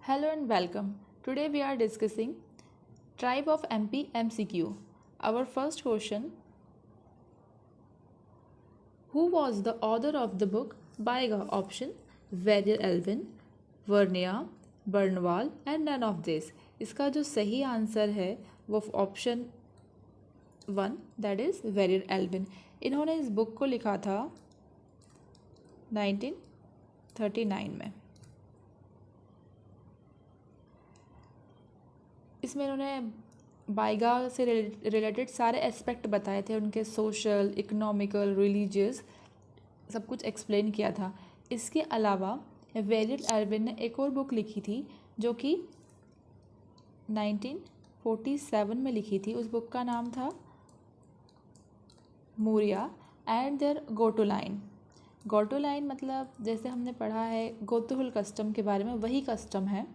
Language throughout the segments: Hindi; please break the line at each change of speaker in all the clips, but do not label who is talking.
Hello and welcome. Today we are discussing Tribe of MP MCQ. Our first question: Who was the author of the book Baiga? Option: Verrier Elvin, Vernia, Bernwal and none of this. इसका जो सही आंसर है वो option 1 that is Verrier Elwin. इन्होंने इस बुक को लिखा था 1939 में. इसमें इन्होंने बाइगा से रिलेटेड सारे एस्पेक्ट बताए थे, उनके सोशल, इकोनॉमिकल, रिलीजियस, सब कुछ एक्सप्लेन किया था. इसके अलावा वेरियर एल्विन ने एक और बुक लिखी थी जो कि 1947 में लिखी थी. उस बुक का नाम था Muria and their Ghotul. Ghotul मतलब जैसे हमने पढ़ा है गोतुहुल कस्टम के बारे में, वही कस्टम है.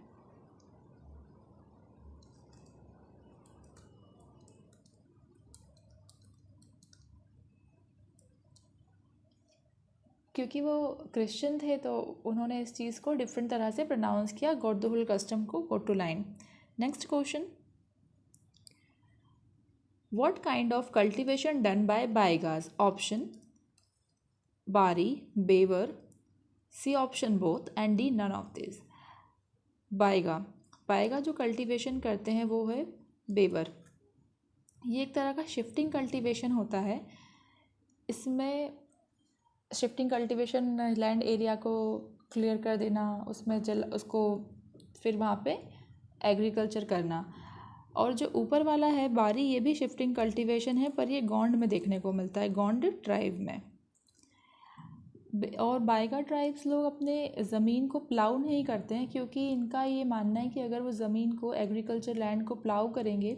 क्योंकि वो क्रिश्चियन थे तो उन्होंने इस चीज़ को डिफरेंट तरह से प्रोनाउंस किया, गोटुहुल कस्टम को गोटो line. Next question: what kind of cultivation done by Baigas? Option Bari, Bewar, C option both and D none of this. Baiga जो कल्टीवेशन करते हैं वो है बेवर. ये एक तरह का शिफ्टिंग कल्टीवेशन होता है. इसमें शिफ्टिंग कल्टीवेशन लैंड एरिया को क्लियर कर देना, उसमें उसको फिर वहाँ पे एग्रीकल्चर करना. और जो ऊपर वाला है बारी, ये भी शिफ्टिंग कल्टीवेशन है पर ये गोंड में देखने को मिलता है, गोंड ट्राइब में. और बाइगा ट्राइब्स लोग अपने ज़मीन को प्लाउ नहीं करते हैं क्योंकि इनका ये मानना है कि अगर वो ज़मीन को, एग्रीकल्चर लैंड को प्लाउ करेंगे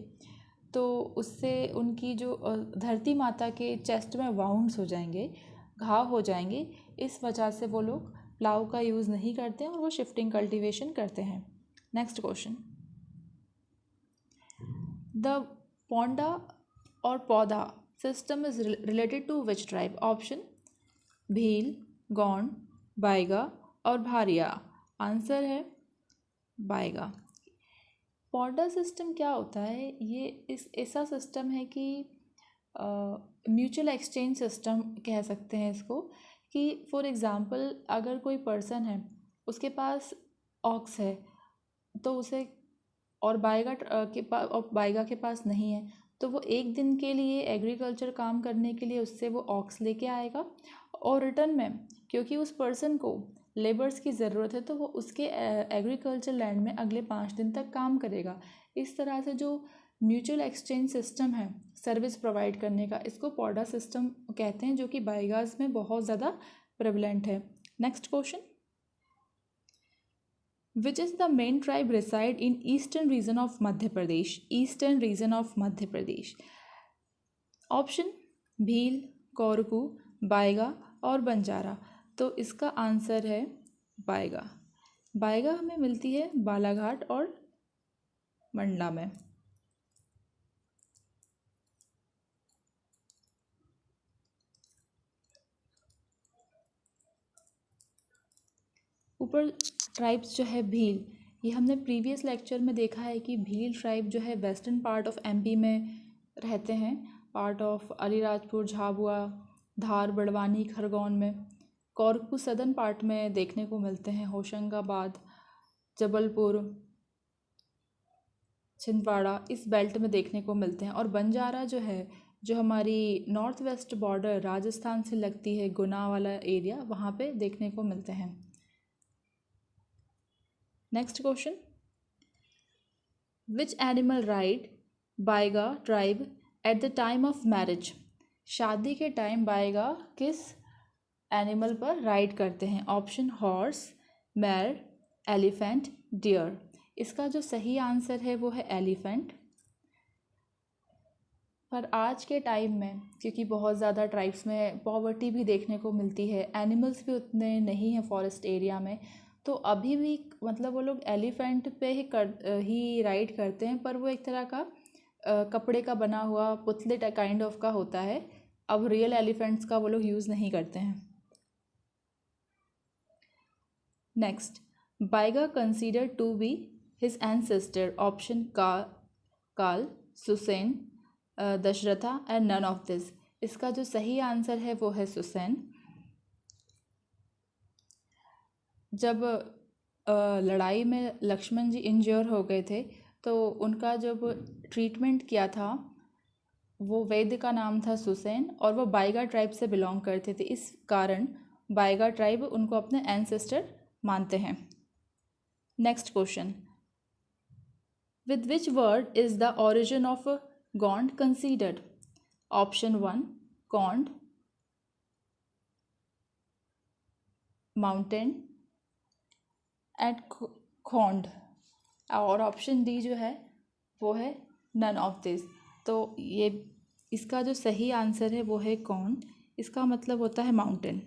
तो उससे उनकी जो धरती माता के चेस्ट में वाउंड्स हो जाएंगे, घाव हो जाएंगे. इस वजह से वो लोग प्लाउ का यूज़ नहीं करते हैं और वो शिफ्टिंग कल्टीवेशन करते हैं. नेक्स्ट क्वेश्चन: द पोंडा और पौधा system is related to which tribe? Option Bhil, Gond, Baiga और भारिया. आंसर है बाइगा. पौडा सिस्टम क्या होता है? ये ऐसा सिस्टम है कि म्यूचुअल एक्सचेंज सिस्टम कह सकते हैं इसको. कि फॉर एग्ज़ाम्पल अगर कोई पर्सन है, उसके पास ऑक्स है तो उसे, और बाइगा के पास नहीं है, तो वो एक दिन के लिए एग्रीकल्चर काम करने के लिए उससे वो ऑक्स लेके आएगा और रिटर्न में क्योंकि उस पर्सन को लेबर्स की ज़रूरत है तो वो उसके एग्रीकल्चर लैंड में अगले 5 दिन तक काम करेगा. इस तरह से जो म्यूचुअल एक्सचेंज सिस्टम है सर्विस प्रोवाइड करने का, इसको पौडा सिस्टम कहते हैं, जो कि बाइगास में बहुत ज़्यादा प्रेवलेंट है. Next question: which is the main tribe reside in eastern region of Madhya Pradesh? Eastern region of Madhya Pradesh. Option Bhil, Korku, Baiga और बंजारा. तो इसका आंसर है बाइगा. बाइगा हमें मिलती है बालाघाट और मंडला में. ऊपर ट्राइब्स जो है भील, ये हमने प्रीवियस लेक्चर में देखा है कि भील ट्राइब जो है वेस्टर्न पार्ट ऑफ एमपी में रहते हैं, पार्ट ऑफ अलीराजपुर, झाबुआ, धार, बड़वानी, खरगोन में. कोरकू सदर्न पार्ट में देखने को मिलते हैं, होशंगाबाद, जबलपुर, छिंदवाड़ा, इस बेल्ट में देखने को मिलते हैं. और बंजारा जो है, जो हमारी नॉर्थ वेस्ट बॉर्डर राजस्थान से लगती है, गुना वाला एरिया, वहाँ पे देखने को मिलते हैं. Next question: which animal ride Baiga tribe at the time of marriage? शादी के टाइम बाइगा किस एनिमल पर राइड करते हैं? Option horse, mare, elephant, deer. इसका जो सही आंसर है वो है एलिफेंट. पर आज के टाइम में क्योंकि बहुत ज़्यादा ट्राइब्स में पॉवर्टी भी देखने को मिलती है, एनिमल्स भी उतने नहीं हैं फॉरेस्ट एरिया में, तो अभी भी मतलब वो लोग एलिफेंट पे ही राइड करते हैं. पर वो एक तरह का कपड़े का बना हुआ पुतले काइंड ऑफ का होता है. अब रियल एलिफेंट्स का वो लोग यूज़ नहीं करते हैं. Next: Baiga considered to be his ancestor, option काल, सुसैन, Dashratha and none of this. इसका जो सही आंसर है वो है सुसैन। जब लड़ाई में लक्ष्मण जी इंज्योर हो गए थे तो उनका जब ट्रीटमेंट किया था वो वैद्य का नाम था सुसैन और वो बाइगा ट्राइब से बिलोंग करते थे। इस कारण बाइगा ट्राइब उनको अपने एंसेस्टर मानते हैं। Next question, with which word is the origin of Gond considered? Option 1 Kond, mountain and Khond, और ऑप्शन डी जो है वो है नन ऑफ दिस। तो ये इसका जो सही आंसर है वो है कौंड। इसका मतलब होता है माउंटेन।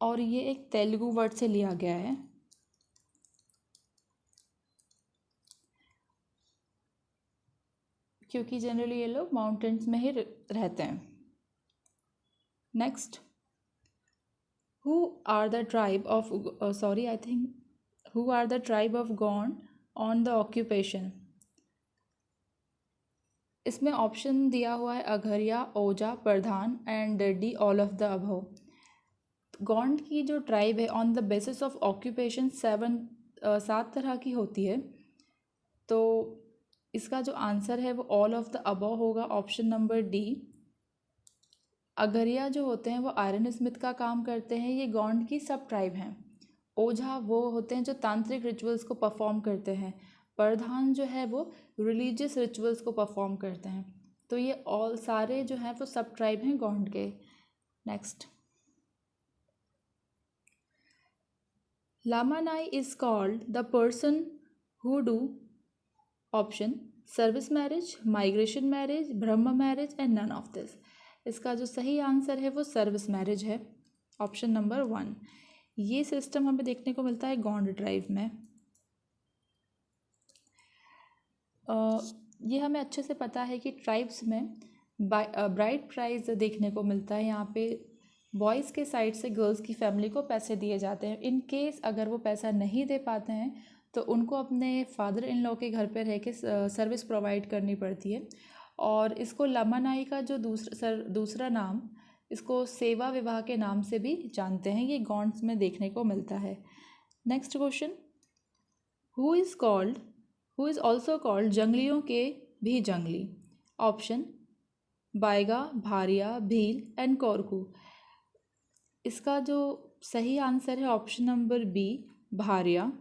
और ये एक तेलुगु वर्ड से लिया गया है। क्योंकि जनरली ये लोग माउंटेन्स में ही रहते हैं। Next, who are the tribe of who are the tribe of Gond on the occupation? इसमें ऑप्शन दिया हुआ है Agaria, Ojha, Pradhan and D all of the above. Gond की जो ट्राइब है on the basis of occupation 7 तरह की होती है। तो इसका जो आंसर है वो ऑल ऑफ द अबव होगा, ऑप्शन नंबर डी। अघरिया जो होते हैं वो आयरन स्मिथ का काम करते हैं, ये गॉन्ड की सब ट्राइब हैं। ओझा वो होते हैं जो तांत्रिक रिचुअल्स को परफॉर्म करते हैं। प्रधान जो है वो रिलीजियस रिचुअल्स को परफॉर्म करते हैं। तो ये ऑल सारे जो हैं वो सब ट्राइब हैं गॉन्ड के। Next, Lamanai is called the person who do, option service marriage, migration marriage, Brahma marriage and none of this. इसका जो सही आंसर है वो सर्विस मैरिज है, ऑप्शन नंबर 1। ये सिस्टम हमें देखने को मिलता है गॉन्ड ट्राइब में। ये हमें अच्छे से पता है कि ट्राइब्स में ब्राइड प्राइज देखने को मिलता है। यहाँ पे बॉयज़ के साइड से गर्ल्स की फैमिली को पैसे दिए जाते हैं। इन केस अगर वो पैसा नहीं दे पाते हैं तो उनको अपने फादर इन लॉ के घर पे रह के सर्विस प्रोवाइड करनी पड़ती है। और इसको लामानाई का जो दूसरा नाम, इसको सेवा विवाह के नाम से भी जानते हैं। ये गॉन्ड्स में देखने को मिलता है। Next question, who is also called जंगलियों के भी जंगली? Option Baiga, Bharia, Bhil and Korku. इसका जो सही आंसर है ऑप्शन नंबर बी, भारिया।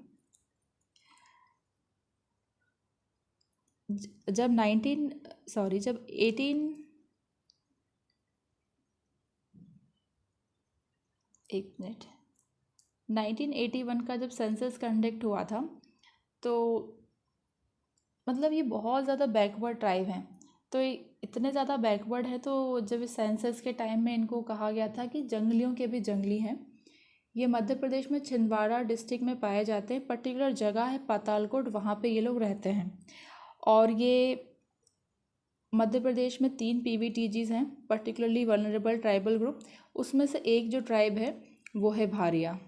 जब 1981 का जब सेंसस कंडक्ट हुआ था तो मतलब ये बहुत ज़्यादा बैकवर्ड ट्राइब हैं। तो इतने ज़्यादा बैकवर्ड है तो जब इस सेंसस के टाइम में इनको कहा गया था कि जंगलियों के भी जंगली हैं। ये मध्य प्रदेश में छिंदवाड़ा डिस्ट्रिक्ट में पाए जाते हैं। पर्टिकुलर जगह है पातालकोट, वहाँ पे ये लोग रहते हैं। और ये मध्य प्रदेश में 3 PVTGs हैं, पर्टिकुलरली वल्नरेबल ट्राइबल ग्रुप। उसमें से एक जो ट्राइब है वो है भारिया,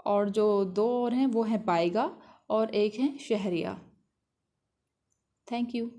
और जो 2 और हैं वो हैं बाइगा और एक हैं शहरिया। Thank you.